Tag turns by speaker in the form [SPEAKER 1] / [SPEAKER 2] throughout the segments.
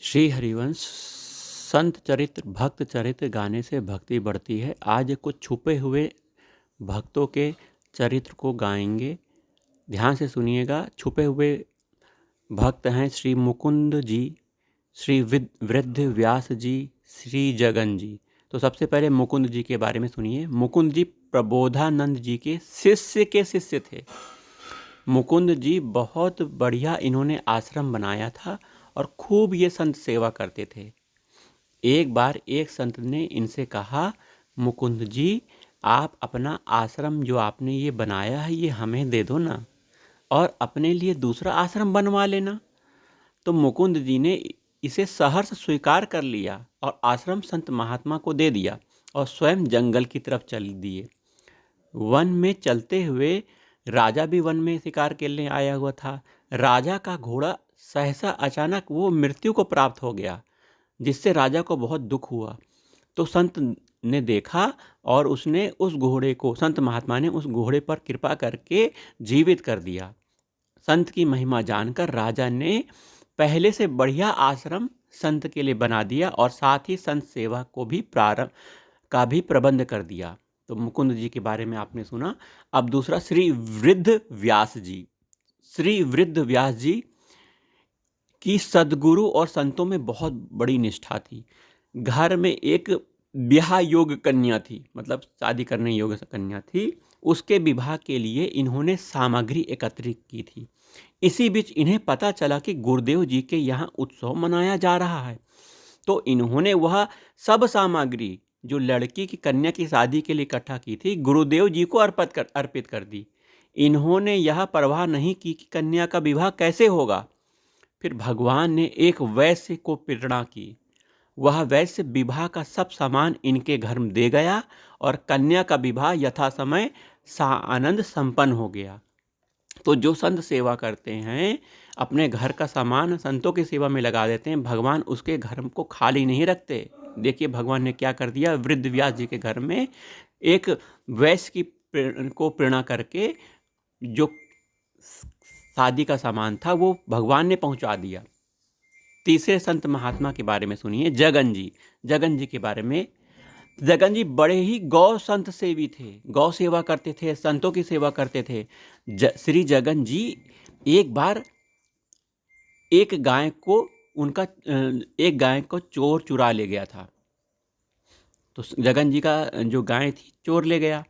[SPEAKER 1] श्री हरिवंश संत चरित्र भक्त चरित्र गाने से भक्ति बढ़ती है। आज कुछ छुपे हुए भक्तों के चरित्र को गाएंगे। ध्यान से सुनिएगा। छुपे हुए भक्त हैं श्री मुकुंद जी, श्री वृद्ध व्यास जी, श्री जगन जी। तो सबसे पहले मुकुंद जी के बारे में सुनिए। मुकुंद जी प्रबोधानंद जी के शिष्य थे। मुकुंद जी बहुत बढ़िया इन्होंने आश्रम बनाया था और खूब ये संत सेवा करते थे। एक बार एक संत ने इनसे कहा, मुकुंद जी आप अपना आश्रम जो आपने ये बनाया है ये हमें दे दो ना, और अपने लिए दूसरा आश्रम बनवा लेना। तो मुकुंद जी ने इसे सहर्ष स्वीकार कर लिया और आश्रम संत महात्मा को दे दिया और स्वयं जंगल की तरफ चल दिए। वन में चलते हुए राजा भी वन में शिकार खेलने आया हुआ था। राजा का घोड़ा सहसा अचानक वो मृत्यु को प्राप्त हो गया, जिससे राजा को बहुत दुख हुआ। तो संत ने देखा और उसने उस घोड़े को, संत महात्मा ने उस घोड़े पर कृपा करके जीवित कर दिया। संत की महिमा जानकर राजा ने पहले से बढ़िया आश्रम संत के लिए बना दिया और साथ ही संत सेवा को भी प्रबंध कर दिया। तो मुकुंद जी के बारे में आपने सुना। अब दूसरा श्री वृद्ध व्यास जी। श्री वृद्ध व्यास जी की सद्गुरु और संतों में बहुत बड़ी निष्ठा थी। घर में एक ब्याह योग कन्या थी, मतलब शादी करने योग्य कन्या थी। उसके विवाह के लिए इन्होंने सामग्री एकत्रित की थी। इसी बीच इन्हें पता चला कि गुरुदेव जी के यहाँ उत्सव मनाया जा रहा है। तो इन्होंने वह सब सामग्री जो लड़की की कन्या की शादी के लिए इकट्ठा की थी, गुरुदेव जी को अर्पित कर दी। इन्होंने यह परवाह नहीं की कि कन्या का विवाह कैसे होगा। फिर भगवान ने एक वैश्य को प्रेरणा की। वह वैश्य विवाह का सब सामान इनके घर में दे गया और कन्या का विवाह यथा समय आनंद संपन्न हो गया। तो जो संत सेवा करते हैं, अपने घर का सामान संतों की सेवा में लगा देते हैं, भगवान उसके घर को खाली नहीं रखते। देखिए भगवान ने क्या कर दिया। वृद्ध व्यास जी के घर में एक वैश्य को प्रेरणा करके जो शादी का सामान था वो भगवान ने पहुंचा दिया। तीसरे संत महात्मा के बारे में सुनिए, जगन जी। जगन जी के बारे में, जगन जी बड़े ही गौ संत सेवी थे। गौ सेवा करते थे, संतों की सेवा करते थे। श्री जगन जी एक बार एक गाय को चोर चुरा ले गया था। तो जगन जी का जो गाय थी चोर ले गया।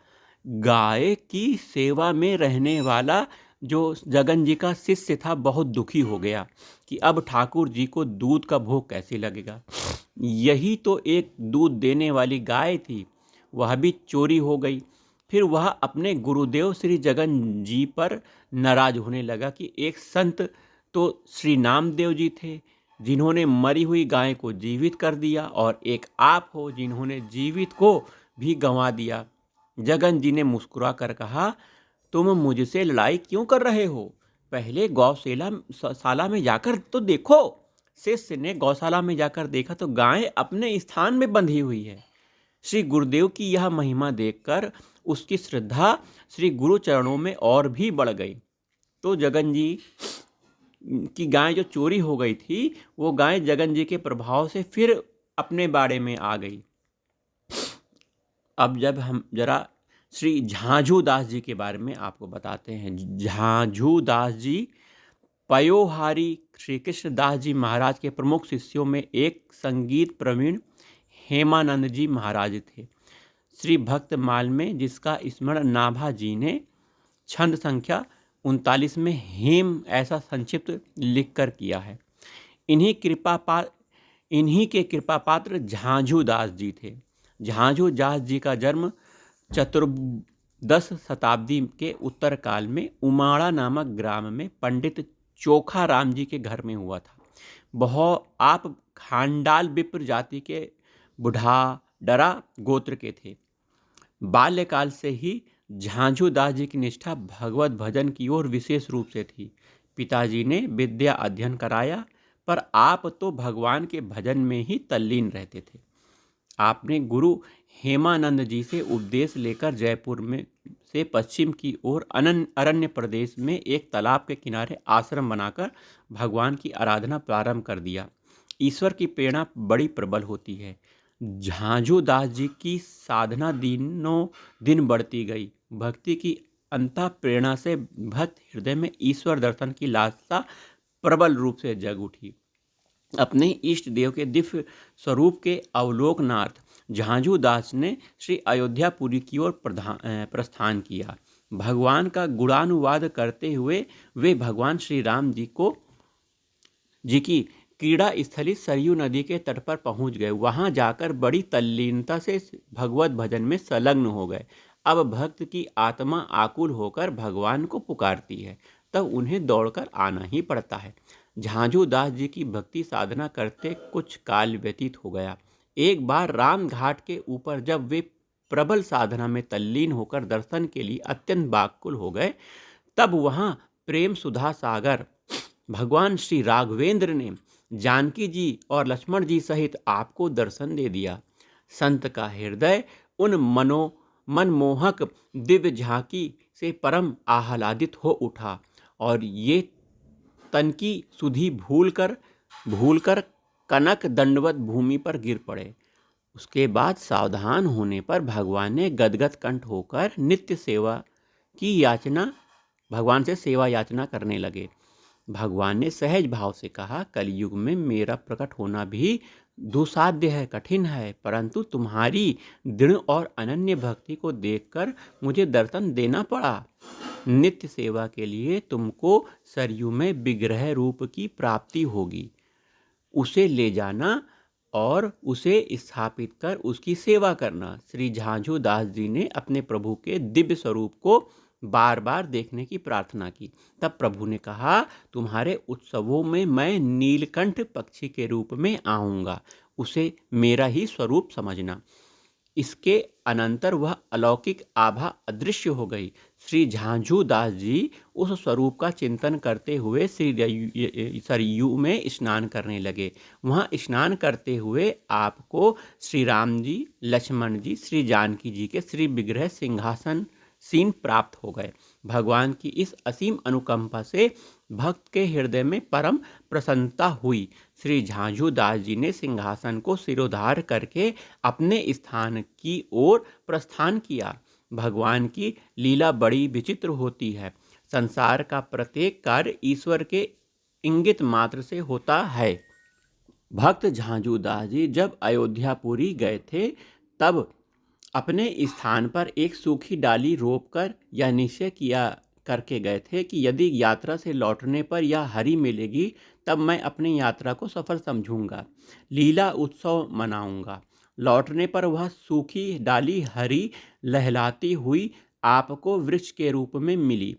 [SPEAKER 1] गाय की सेवा में रहने वाला जो जगन जी का शिष्य था बहुत दुखी हो गया कि अब ठाकुर जी को दूध का भोग कैसे लगेगा। यही तो एक दूध देने वाली गाय थी, वह भी चोरी हो गई। फिर वह अपने गुरुदेव श्री जगन जी पर नाराज होने लगा कि एक संत तो श्री नामदेव जी थे जिन्होंने मरी हुई गाय को जीवित कर दिया, और एक आप हो जिन्होंने जीवित को भी गंवा दिया। जगन जी ने मुस्कुरा कर कहा, तुम मुझसे लड़ाई क्यों कर रहे हो? पहले गौशाला में जाकर तो देखो। शिष्य ने गौशाला में जाकर देखा तो गाय अपने स्थान में बंधी हुई है। श्री गुरुदेव की यह महिमा देखकर उसकी श्रद्धा श्री गुरु चरणों में और भी बढ़ गई। तो जगन जी की गाय जो चोरी हो गई थी, वो गाय जगन जी के प्रभाव से फिर अपने बाड़े में आ गई। अब जब हम जरा श्री झांझू दास जी के बारे में आपको बताते हैं। झांझू दास जी पयोहारी श्री कृष्ण दास जी महाराज के प्रमुख शिष्यों में एक संगीत प्रवीण हेमानंद जी महाराज थे। श्री भक्तमाल में जिसका स्मरण नाभा जी ने छंद संख्या 39 में हेम ऐसा संक्षिप्त लिखकर किया है। इन्हीं के कृपा पात्र झांझू दास जी थे। झांझू दास जी का जन्म चतुर्दश शताब्दी के उत्तर काल में उमाड़ा नामक ग्राम में पंडित चोखा राम जी के घर में हुआ था। आप खांडाल विप्र जाति के बुढ़ाडरा गोत्र के थे। बाल्यकाल से ही झांझू दास जी की निष्ठा भगवत भजन की ओर विशेष रूप से थी। पिताजी ने विद्या अध्ययन कराया, पर आप तो भगवान के भजन में ही तल्लीन रहते थे। आपने गुरु हेमानंद जी से उपदेश लेकर जयपुर में से पश्चिम की ओर अरण्य प्रदेश में एक तालाब के किनारे आश्रम बनाकर भगवान की आराधना प्रारंभ कर दिया। ईश्वर की प्रेरणा बड़ी प्रबल होती है। झांझू दास जी की साधना दिनों दिन बढ़ती गई। भक्ति की अंतः प्रेरणा से भक्त हृदय में ईश्वर दर्शन की लालसा प्रबल रूप से जग उठी। अपने इष्ट देव के दिव्य स्वरूप के अवलोकनार्थ झांझू दास ने श्री अयोध्यापुरी की ओर प्रस्थान किया। भगवान का गुणानुवाद करते हुए वे भगवान श्री राम जी की क्रीड़ा स्थली सरयू नदी के तट पर पहुंच गए। वहां जाकर बड़ी तल्लीनता से भगवत भजन में संलग्न हो गए। अब भक्त की आत्मा आकुल होकर भगवान को पुकारती है, तब उन्हें दौड़कर आना ही पड़ता है। झांझू दास जी की भक्ति साधना करते कुछ काल व्यतीत हो गया। एक बार राम घाट के ऊपर जब वे प्रबल साधना में तल्लीन होकर दर्शन के लिए अत्यंत व्याकुल हो गए, तब वहां प्रेम सुधा सागर भगवान श्री राघवेंद्र ने जानकी जी और लक्ष्मण जी सहित आपको दर्शन दे दिया। संत का हृदय उन मनमोहक दिव्य झांकी से परम आह्लादित हो उठा और ये तन की सुधि भूलकर कनक दंडवत भूमि पर गिर पड़े। उसके बाद सावधान होने पर भगवान ने गदगद कंठ होकर नित्य सेवा की याचना भगवान से सेवा याचना करने लगे। भगवान ने सहज भाव से कहा, कलयुग में मेरा प्रकट होना भी दुसाध्य है, कठिन है, परंतु तुम्हारी दृढ़ और अनन्य भक्ति को देखकर मुझे दर्शन देना पड़ा। नित्य सेवा के लिए तुमको सरयू में विग्रह रूप की प्राप्ति होगी। उसे ले जाना और उसे स्थापित कर उसकी सेवा करना। श्री झांझू दास जी ने अपने प्रभु के दिव्य स्वरूप को बार बार देखने की प्रार्थना की। तब प्रभु ने कहा, तुम्हारे उत्सवों में मैं नीलकंठ पक्षी के रूप में आऊँगा, उसे मेरा ही स्वरूप समझना। इसके अनंतर वह अलौकिक आभा अदृश्य हो गई। श्री झांझू दास जी उस स्वरूप का चिंतन करते हुए श्री सरयू में स्नान करने लगे। वहाँ स्नान करते हुए आपको श्री राम जी, लक्ष्मण जी, श्री जानकी जी के श्री विग्रह सिंहासन सीन प्राप्त हो गए। भगवान की इस असीम अनुकंपा से भक्त के हृदय में परम प्रसन्नता हुई। श्री झांझू दास जी ने सिंहासन को सिरोधार करके अपने स्थान की ओर प्रस्थान किया। भगवान की लीला बड़ी विचित्र होती है। संसार का प्रत्येक कार्य ईश्वर के इंगित मात्र से होता है। भक्त झांझू दास जी जब अयोध्यापुरी गए थे, तब अपने स्थान पर एक सूखी डाली रोपकर यह निश्चय किया करके गए थे कि यदि यात्रा से लौटने पर यह हरी मिलेगी, तब मैं अपनी यात्रा को सफल समझूंगा, लीला उत्सव मनाऊंगा। लौटने पर वह सूखी डाली हरी लहलाती हुई आपको वृक्ष के रूप में मिली।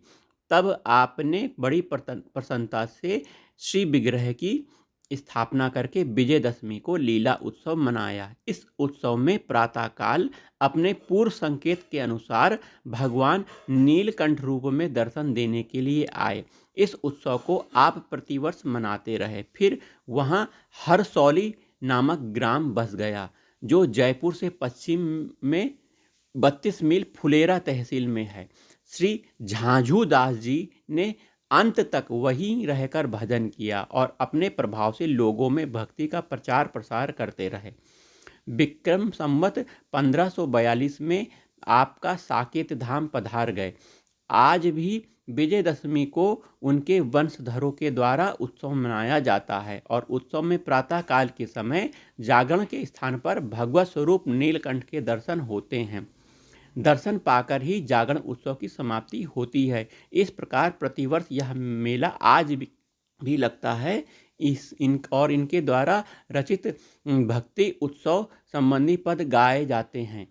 [SPEAKER 1] तब आपने बड़ी प्रसन्नता से श्री विग्रह की स्थापना करके विजयदशमी को लीला उत्सव मनाया। इस उत्सव में प्रातःकाल अपने पूर्व संकेत के अनुसार भगवान नीलकंठ रूप में दर्शन देने के लिए आए। इस उत्सव को आप प्रतिवर्ष मनाते रहे। फिर वहाँ हरसौली नामक ग्राम बस गया, जो जयपुर से पश्चिम में 32 मील फुलेरा तहसील में है। श्री झांझू दास जी ने अंत तक वहीं रहकर भजन किया और अपने प्रभाव से लोगों में भक्ति का प्रचार प्रसार करते रहे। विक्रम संवत 1542 में आपका साकेत धाम पधार गए। आज भी विजयदशमी को उनके वंशधरों के द्वारा उत्सव मनाया जाता है और उत्सव में प्रातः काल के समय जागरण के स्थान पर भगवत स्वरूप नीलकंठ के दर्शन होते हैं। दर्शन पाकर ही जागरण उत्सव की समाप्ति होती है। इस प्रकार प्रतिवर्ष यह मेला आज भी लगता है। इनके द्वारा रचित भक्ति उत्सव संबंधी पद गाए जाते हैं।